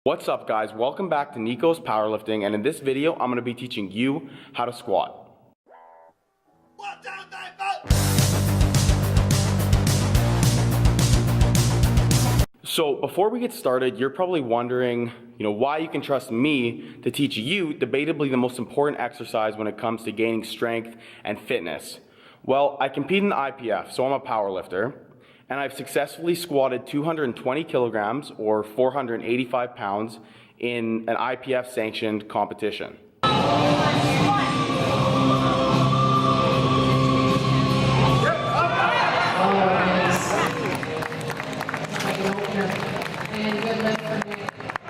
What's up guys, welcome back to Nikos Powerlifting, and in this video I'm going to be teaching you how to squat. So before we get started, you're probably wondering, why you can trust me to teach you debatably the most important exercise when it comes to gaining strength and fitness. Well, I compete in the IPF, so I'm a powerlifter. And I've successfully squatted 220 kilograms or 485 pounds in an IPF sanctioned competition.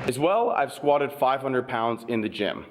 As well, I've squatted 500 pounds in the gym.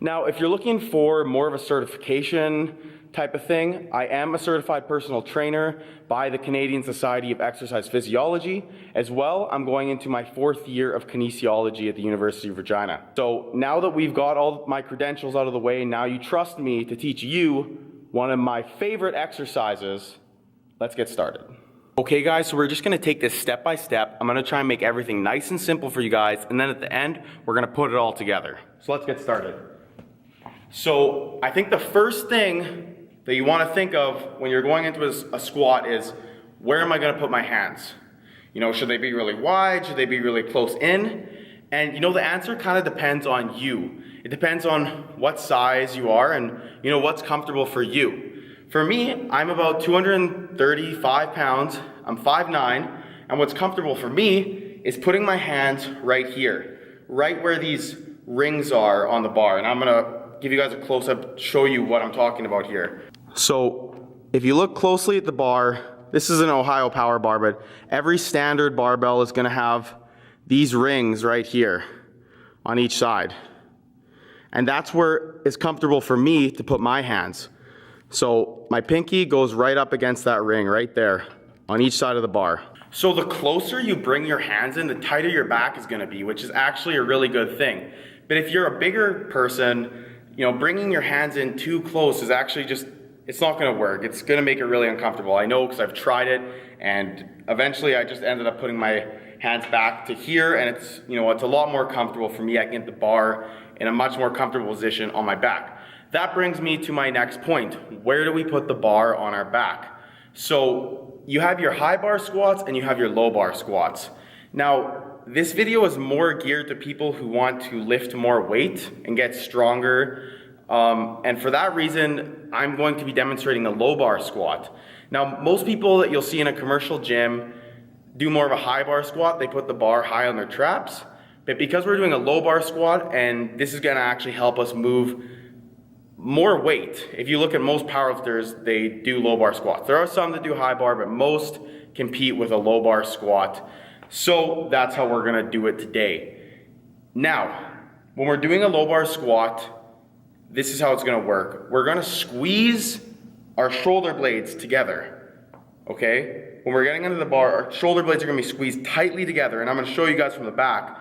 Now, if you're looking for more of a certification type of thing, I am a certified personal trainer by the Canadian Society of Exercise Physiology. As well, I'm going into my 4th year of kinesiology at the University of Regina. So now that we've got all my credentials out of the way, now you trust me to teach you one of my favorite exercises. Let's get started. Okay guys, so we're just gonna take this step by step. I'm gonna try and make everything nice and simple for you guys, and then at the end, we're gonna put it all together. So let's get started. So I think the first thing that you want to think of when you're going into a squat is, where am I going to put my hands? Should they be really wide? Should they be really close in? And the answer kind of depends on you. It depends on what size you are and what's comfortable for you. For me, I'm about 235 pounds, I'm 5'9", and what's comfortable for me is putting my hands right here, right where these rings are on the bar. And I'm gonna give you guys a close-up, show you what I'm talking about here. So if you look closely at the bar, this is an Ohio Power Bar, but every standard barbell is gonna have these rings right here on each side. And that's where it's comfortable for me to put my hands. So my pinky goes right up against that ring right there on each side of the bar. So the closer you bring your hands in, the tighter your back is gonna be, which is actually a really good thing. But if you're a bigger person, bringing your hands in too close is actually it's not gonna work. It's gonna make it really uncomfortable. I know because I've tried it, and eventually I just ended up putting my hands back to here, and it's a lot more comfortable for me. I can get the bar in a much more comfortable position on my back. That brings me to my next point. Where do we put the bar on our back? So you have your high bar squats and you have your low bar squats. Now, this video is more geared to people who want to lift more weight and get stronger. And for that reason, I'm going to be demonstrating a low bar squat. Now, most people that you'll see in a commercial gym do more of a high bar squat. They put the bar high on their traps. But because we're doing a low bar squat, and this is gonna actually help us move more weight. If you look at most powerlifters, they do low bar squats. There are some that do high bar, but most compete with a low bar squat. So that's how we're gonna do it today. Now, when we're doing a low bar squat, this is how it's gonna work. We're gonna squeeze our shoulder blades together, okay? When we're getting into the bar, our shoulder blades are gonna be squeezed tightly together, and I'm gonna show you guys from the back.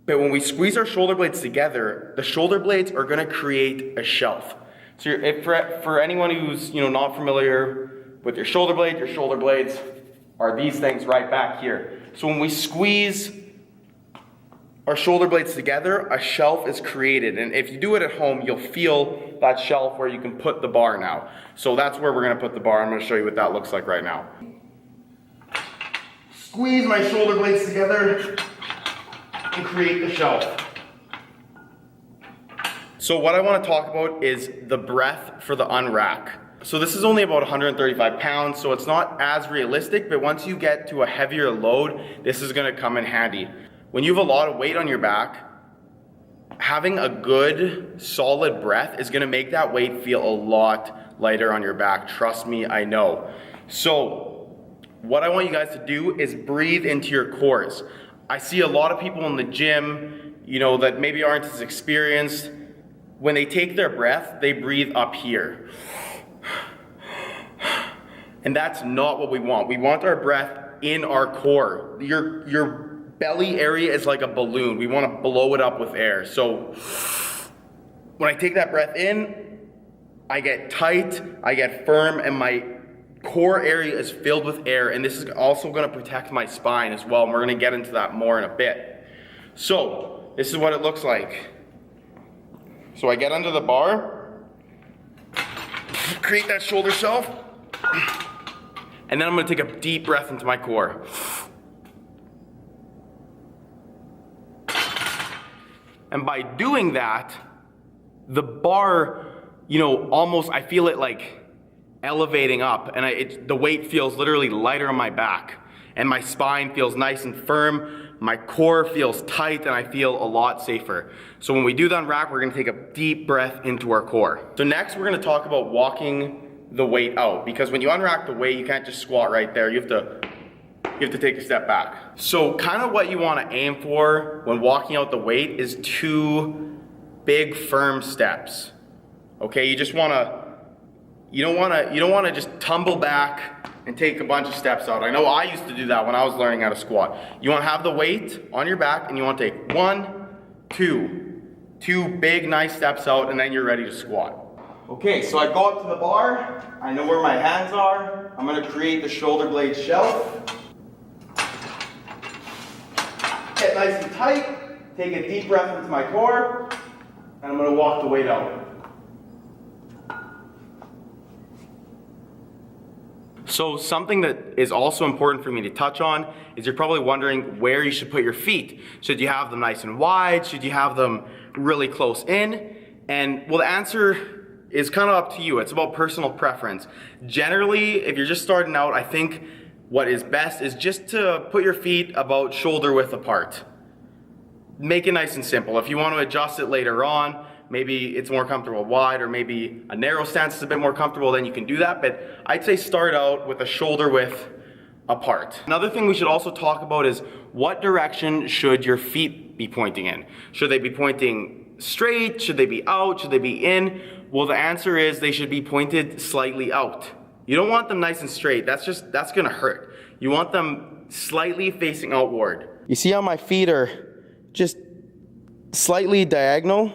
But when we squeeze our shoulder blades together, the shoulder blades are gonna create a shelf. So for anyone who's not familiar with your shoulder blades are these things right back here. So when we squeeze our shoulder blades together, a shelf is created. And if you do it at home, you'll feel that shelf where you can put the bar now. So that's where we're gonna put the bar. I'm gonna show you what that looks like right now. Squeeze my shoulder blades together and create the shelf. So what I wanna talk about is the breath for the unrack. So this is only about 135 pounds, so it's not as realistic, but once you get to a heavier load, this is gonna come in handy. When you have a lot of weight on your back, having a good, solid breath is gonna make that weight feel a lot lighter on your back. Trust me, I know. So what I want you guys to do is breathe into your cores. I see a lot of people in the gym, that maybe aren't as experienced. When they take their breath, they breathe up here. And that's not what we want. We want our breath in our core. Your belly area is like a balloon. We want to blow it up with air. So when I take that breath in, I get tight, I get firm, and my core area is filled with air, and this is also gonna protect my spine as well, and we're gonna get into that more in a bit. So, this is what it looks like. So I get under the bar, create that shoulder shelf, and then I'm gonna take a deep breath into my core. And by doing that, the bar, almost, I feel it like elevating up, and the weight feels literally lighter on my back, and my spine feels nice and firm, my core feels tight, and I feel a lot safer. So when we do the unwrap, we're gonna take a deep breath into our core. So next, we're gonna talk about walking the weight out, because when you unrack the weight, you can't just squat right there. You have to take a step back. So kind of what you wanna aim for when walking out the weight is 2 big firm steps. Okay, you don't wanna just tumble back and take a bunch of steps out. I know I used to do that when I was learning how to squat. You wanna have the weight on your back and you wanna take 1, 2 big nice steps out, and then you're ready to squat. Okay, so I go up to the bar, I know where my hands are, I'm gonna create the shoulder blade shelf. Get nice and tight, take a deep breath into my core, and I'm gonna walk the weight out. So something that is also important for me to touch on is you're probably wondering where you should put your feet. Should you have them nice and wide? Should you have them really close in? And well, the answer is kind of up to you. It's about personal preference. Generally, if you're just starting out, I think what is best is just to put your feet about shoulder width apart. Make it nice and simple. If you want to adjust it later on, maybe it's more comfortable wide, or maybe a narrow stance is a bit more comfortable, then you can do that. But I'd say start out with a shoulder width apart. Another thing we should also talk about is what direction should your feet be pointing in? Should they be pointing straight? Should they be out? Should they be in? Well, the answer is they should be pointed slightly out. You don't want them nice and straight. That's gonna hurt. You want them slightly facing outward. You see how my feet are just slightly diagonal?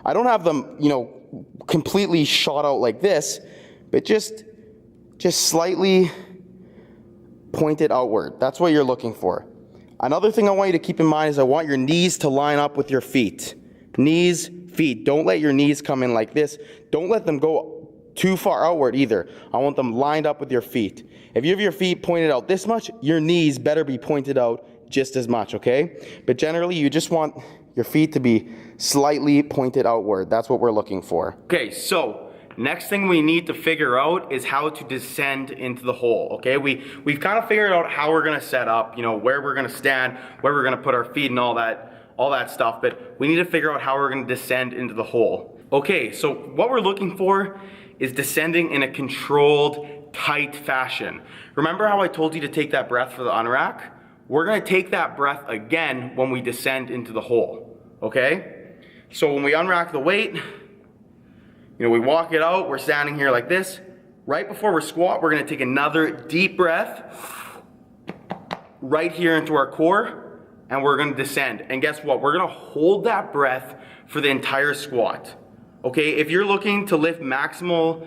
I don't have them, completely shot out like this, but just slightly pointed outward. That's what you're looking for. Another thing I want you to keep in mind is I want your knees to line up with your feet. Knees, feet. Don't let your knees come in like this. Don't let them go too far outward either. I want them lined up with your feet. If you have your feet pointed out this much, your knees better be pointed out just as much, okay? But generally, you just want your feet to be slightly pointed outward. That's what we're looking for. Okay, so next thing we need to figure out is how to descend into the hole, okay? We've kind of figured out how we're gonna set up, where we're gonna stand, where we're gonna put our feet and all that stuff, but we need to figure out how we're gonna descend into the hole. Okay, so what we're looking for is descending in a controlled, tight fashion. Remember how I told you to take that breath for the unrack? We're gonna take that breath again when we descend into the hole, okay? So when we unrack the weight, we walk it out, we're standing here like this. Right before we squat, we're gonna take another deep breath right here into our core, and we're gonna descend. And guess what? We're gonna hold that breath for the entire squat. Okay, if you're looking to lift maximal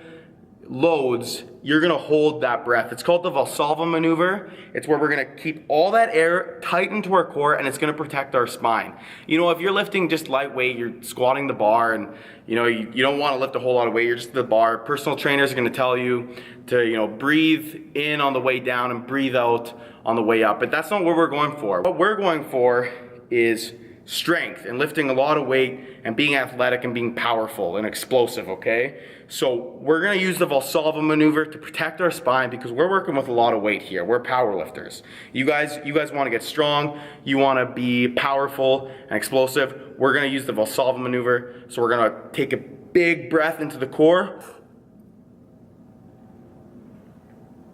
loads, you're gonna hold that breath. It's called the Valsalva Maneuver. It's where we're gonna keep all that air tight into our core, and it's gonna protect our spine. If you're lifting just lightweight, you're squatting the bar, and you don't wanna lift a whole lot of weight, you're just at the bar. Personal trainers are gonna tell you to breathe in on the way down and breathe out on the way up, but that's not what we're going for. What we're going for is strength and lifting a lot of weight and being athletic and being powerful and explosive, okay? So we're gonna use the Valsalva Maneuver to protect our spine because we're working with a lot of weight here. We're powerlifters. You guys wanna get strong, you wanna be powerful and explosive. We're gonna use the Valsalva Maneuver. So we're gonna take a big breath into the core.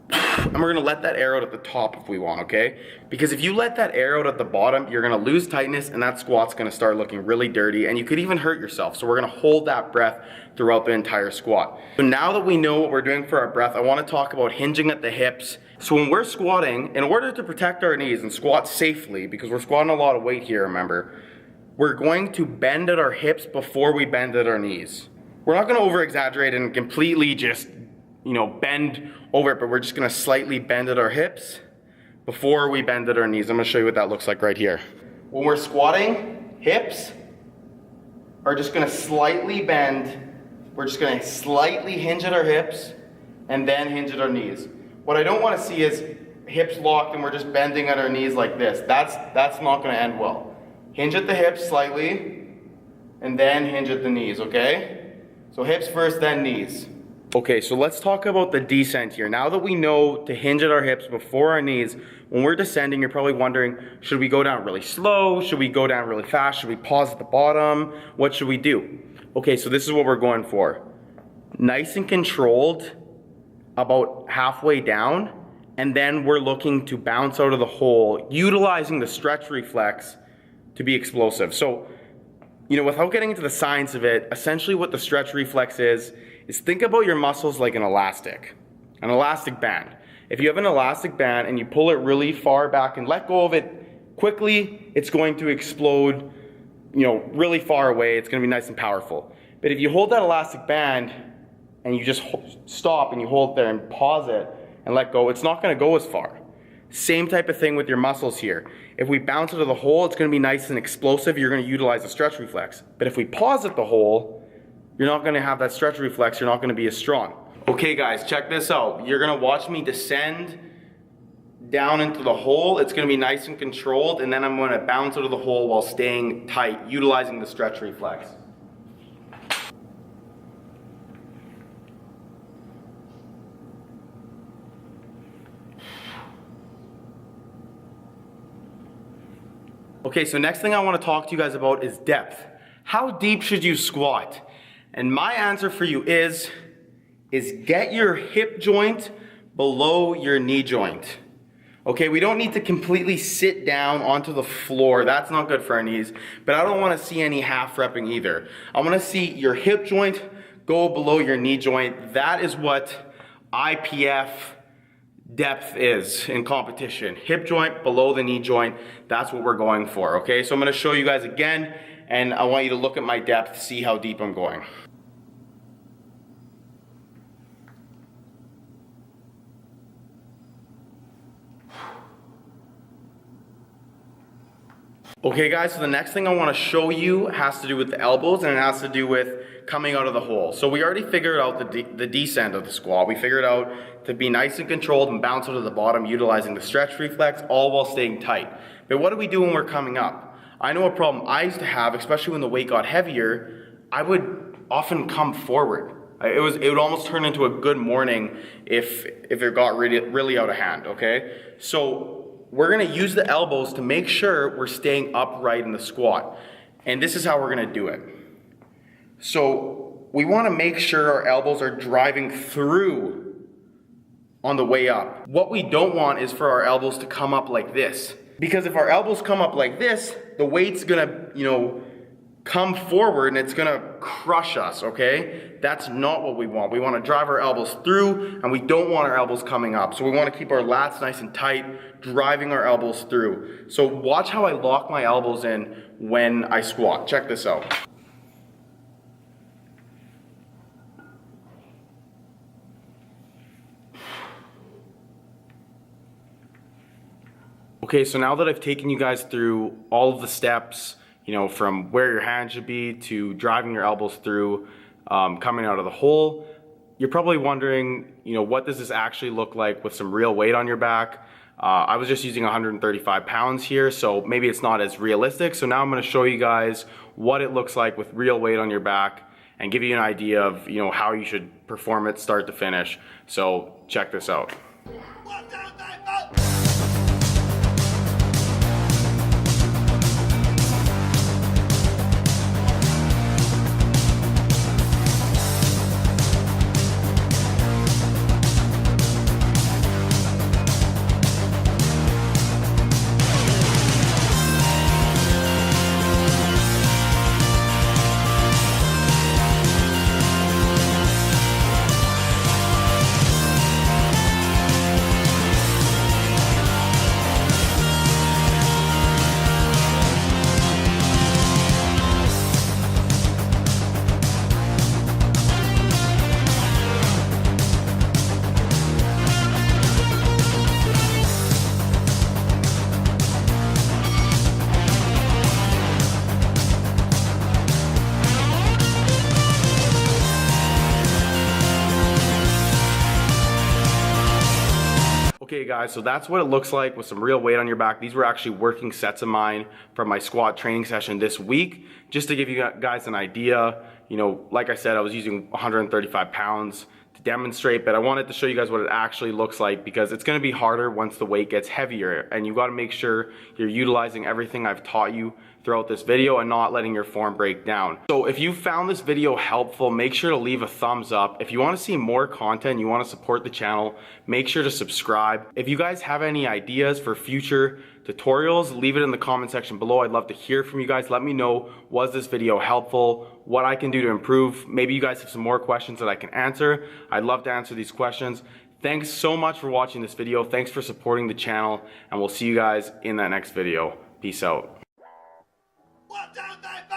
And we're gonna let that air out at the top if we want, okay? Because if you let that air out at the bottom, you're gonna lose tightness and that squat's gonna start looking really dirty and you could even hurt yourself. So we're gonna hold that breath throughout the entire squat. So now that we know what we're doing for our breath, I wanna talk about hinging at the hips. So when we're squatting, in order to protect our knees and squat safely, because we're squatting a lot of weight here, remember, we're going to bend at our hips before we bend at our knees. We're not gonna over exaggerate and completely just bend over it, but we're just gonna slightly bend at our hips before we bend at our knees. I'm gonna show you what that looks like right here. When we're squatting, hips are just gonna slightly bend. We're just gonna slightly hinge at our hips and then hinge at our knees. What I don't wanna see is hips locked and we're just bending at our knees like this. That's not gonna end well. Hinge at the hips slightly and then hinge at the knees, okay? So hips first, then knees. Okay, so let's talk about the descent here. Now that we know to hinge at our hips before our knees, when we're descending, you're probably wondering, should we go down really slow? Should we go down really fast? Should we pause at the bottom? What should we do? Okay, so this is what we're going for. Nice and controlled, about halfway down, and then we're looking to bounce out of the hole, utilizing the stretch reflex to be explosive. So, without getting into the science of it, essentially what the stretch reflex is think about your muscles like an elastic band. If you have an elastic band and you pull it really far back and let go of it quickly, it's going to explode, really far away. It's going to be nice and powerful. But if you hold that elastic band and you just stop and you hold it there and pause it and let go, it's not going to go as far. Same type of thing with your muscles here. If we bounce into the hole, it's going to be nice and explosive. You're going to utilize the stretch reflex. But if we pause at the hole, you're not going to have that stretch reflex. You're not going to be as strong. Okay guys, check this out. You're going to watch me descend down into the hole. It's going to be nice and controlled, and then I'm going to bounce out of the hole while staying tight, utilizing the stretch reflex. Okay, so next thing I want to talk to you guys about is depth. How deep should you squat? And my answer for you is get your hip joint below your knee joint. Okay, we don't need to completely sit down onto the floor. That's not good for our knees, but I don't want to see any half repping either. I want to see your hip joint go below your knee joint. That is what IPF depth is in competition. Hip joint below the knee joint, that's what we're going for, okay? So I'm gonna show you guys again, and I want you to look at my depth, see how deep I'm going. Okay guys, so the next thing I want to show you has to do with the elbows, and it has to do with coming out of the hole. So we already figured out the descent of the squat. We figured out to be nice and controlled and bounce out of the bottom utilizing the stretch reflex, all while staying tight. But what do we do when we're coming up? I know a problem I used to have, especially when the weight got heavier, I would often come forward. It would almost turn into a good morning if it got really out of hand, okay? So we're gonna use the elbows to make sure we're staying upright in the squat. And this is how we're gonna do it. So we wanna make sure our elbows are driving through on the way up. What we don't want is for our elbows to come up like this. Because if our elbows come up like this, the weight's gonna, come forward and it's gonna crush us, okay? That's not what we want. We wanna drive our elbows through, and we don't want our elbows coming up. So we wanna keep our lats nice and tight, driving our elbows through. So watch how I lock my elbows in when I squat. Check this out. Okay, so now that I've taken you guys through all of the steps, from where your hand should be to driving your elbows through, coming out of the hole, you're probably wondering, what does this actually look like with some real weight on your back? I was just using 135 pounds here, so maybe it's not as realistic. So now I'm gonna show you guys what it looks like with real weight on your back and give you an idea of, how you should perform it start to finish. So check this out. guys, so that's what it looks like with some real weight on your back. These were actually working sets of mine from my squat training session this week. Just to give you guys an idea, you know, like I said, I was using 135 pounds to demonstrate, but I wanted to show you guys what it actually looks like, because it's going to be harder once the weight gets heavier, and you got to make sure you're utilizing everything I've taught you throughout this video and not letting your form break down. So if you found this video helpful, make sure to leave a thumbs up. If you want to see more content, you want to support the channel, make sure to subscribe. If you guys have any ideas for future tutorials, leave it in the comment section below. I'd love to hear from you guys. Let me know, was this video helpful? What I can do to improve? Maybe you guys have some more questions that I can answer. I'd love to answer these questions. Thanks so much for watching this video. Thanks for supporting the channel, and we'll see you guys in that next video. Peace out. 1, 2, 3, 4.